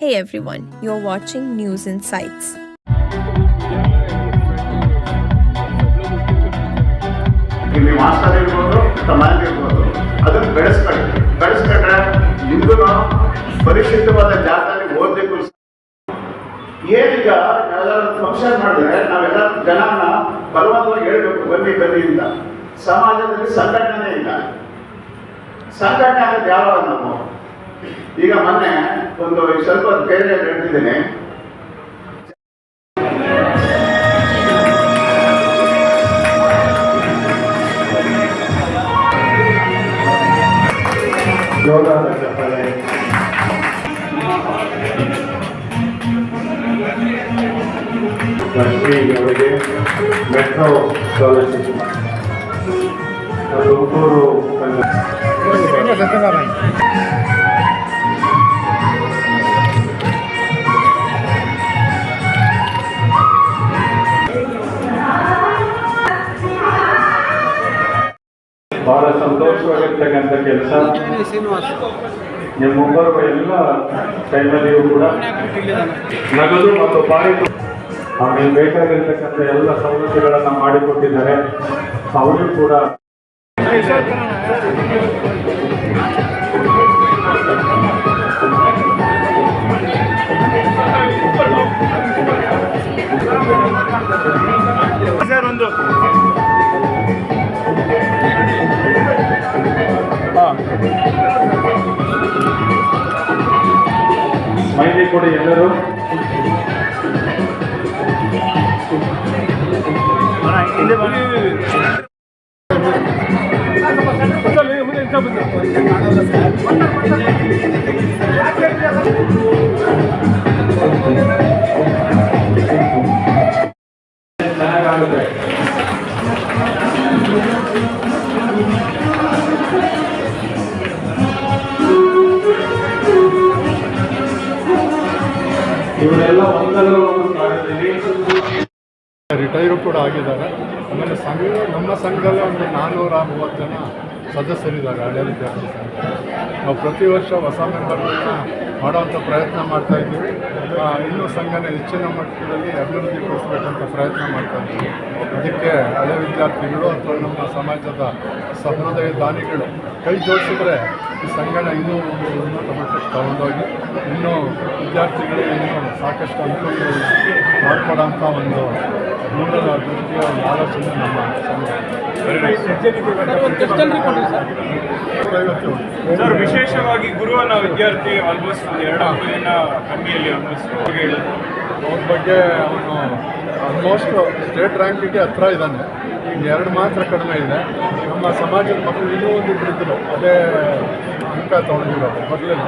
Hey everyone, you're watching News Insights. ಇಲ್ಲಿ master ಇರ್ಬೋದು ಮನೇಲಿ ಇರ್ಬೋದು ಅದನ್ನು ಬೆಳೆಸ್ಕೊಂಡ್ರೆ ನಿಮಗೂ ಪರಿಶುದ್ಧವಾದ ಜಾಗದಲ್ಲಿ ಓದಬೇಕು. ಏನೀಗ ನಾವೆಲ್ಲರೂ ಫಂಕ್ಷನ್ ಮಾಡಿದ್ರೆ ನಾವೆಲ್ಲ ಜನನ ಬಲವಂತವಾಗಿ ಹೇಳ್ಬೇಕು ಬನ್ನಿ ಅಂತ. ಸಮಾಜದಲ್ಲಿ ಸಂಘಟನೆ ಇಲ್ಲ. ಸಂಘಟನೆ ಆಗೋದು ಯಾವಾಗ ನಾವು ಈಗ ಮೊನ್ನೆ ಒಂದು ಸ್ವಲ್ಪ ಬೇರೆ ಹೇಳ್ತಿದ್ದೇನೆ. ಲಕ್ಷ್ಮಿ ಅವರಿಗೆ ಮೆಟ್ರೋ ಸ್ಕಾಲರ್ಶಿಪ್ ತುಮಕೂರು ಬಹಳ ಸಂತೋಷವಾಗಿರ್ತಕ್ಕಂಥ ಕೆಲಸ. ನಿಮ್ಮ ಮುಂಬರುವ ಎಲ್ಲ ಟೈಮಲ್ಲಿಯೂ ಕೂಡ ನಗದು ಮತ್ತು ಪಾರಿತು ಅವರಿಗೆ ಬೇಕಾಗಿರ್ತಕ್ಕಂಥ ಎಲ್ಲ ಸವಲತ್ತುಗಳನ್ನು ಮಾಡಿಕೊಟ್ಟಿದ್ದಾರೆ. ಅವರು ಕೂಡ ಒಂದು ಮೈಲಿ ಕೊಡಿ ಎಲ್ಲರೂ. ಚೆನ್ನಾಗಾಗುತ್ತೆ. ಇವರೆಲ್ಲ ಒಂದಲ್ಲ ಒಂದು ಕಾರ್ಯದಲ್ಲಿ ರಿಟೈರು ಕೂಡ ಆಗಿದ್ದಾರೆ. ಆಮೇಲೆ ನಮ್ಮ ಸಂಘದಲ್ಲಿ ಒಂದು 430 ಜನ ಸದಸ್ಯರಿದ್ದಾರೆ. ಹಳೆ ವಿದ್ಯಾರ್ಥಿ ಸಂಘ. ನಾವು ಪ್ರತಿ ವರ್ಷ ಹೊಸ ಮೆಂಬರ್ಗಳನ್ನ ಮಾಡೋವಂಥ ಪ್ರಯತ್ನ ಮಾಡ್ತಾಯಿದ್ದೀವಿ. ಇನ್ನೂ ಸಂಘನ ಹೆಚ್ಚಿನ ಮಟ್ಟದಲ್ಲಿ ಅಭಿವೃದ್ಧಿಪಡಿಸಬೇಕಂತ ಪ್ರಯತ್ನ ಮಾಡ್ತಾಯಿದ್ದೀವಿ. ಅದಕ್ಕೆ ಹಳೆ ವಿದ್ಯಾರ್ಥಿಗಳು ಅಥವಾ ನಮ್ಮ ಸಮಾಜದ ಸಹೃದಯ ದಾನಿಗಳು ಕೈ ಜೋಡಿಸಿದ್ರೆ ಈ ಸಂಘನ ಇನ್ನೂ ಉನ್ನತ ಮಟ್ಟಕ್ಕೆ ತಗೊಂಡೋಗಿ ಇನ್ನೂ ವಿದ್ಯಾರ್ಥಿಗಳಿಗೆ ಇನ್ನೂ ಸಾಕಷ್ಟು ಅನುಕೂಲ ಮಾಡಿಕೊಡೋಂಥ ಒಂದು ಮೂಲದ ದೃಷ್ಟಿಯ ಒಂದು ಆಲೋಚನೆ ನಮ್ಮ ಸಂಘ. ಸರ್, ವಿಶೇಷವಾಗಿ ಗುರುವನ್ನ ವಿದ್ಯಾರ್ಥಿ ಆಲ್ಮೋಸ್ಟ್ 2 ದಿನ ಕಮ್ಮಿಯಲ್ಲಿ ಅವ್ರ ಬಗ್ಗೆ ಅವನು ಆಲ್ಮೋಸ್ಟ್ ಸ್ಟೇಟ್ ರ್ಯಾಂಕಿಗೆ ಹತ್ರ ಇದ್ದಾನೆ. ಈಗ 2 ಮಾತ್ರ ಕಡಿಮೆ ಇದೆ. ನಮ್ಮ ಸಮಾಜದ ಮಕ್ಕಳು ಇನ್ನೂ ಒಂದು ಇಬ್ಬರಿದ್ದರು ಅದೇ ಅಂಕ ತೊಗೊಂಡಿರೋದು ಬರಲಿಲ್ಲ.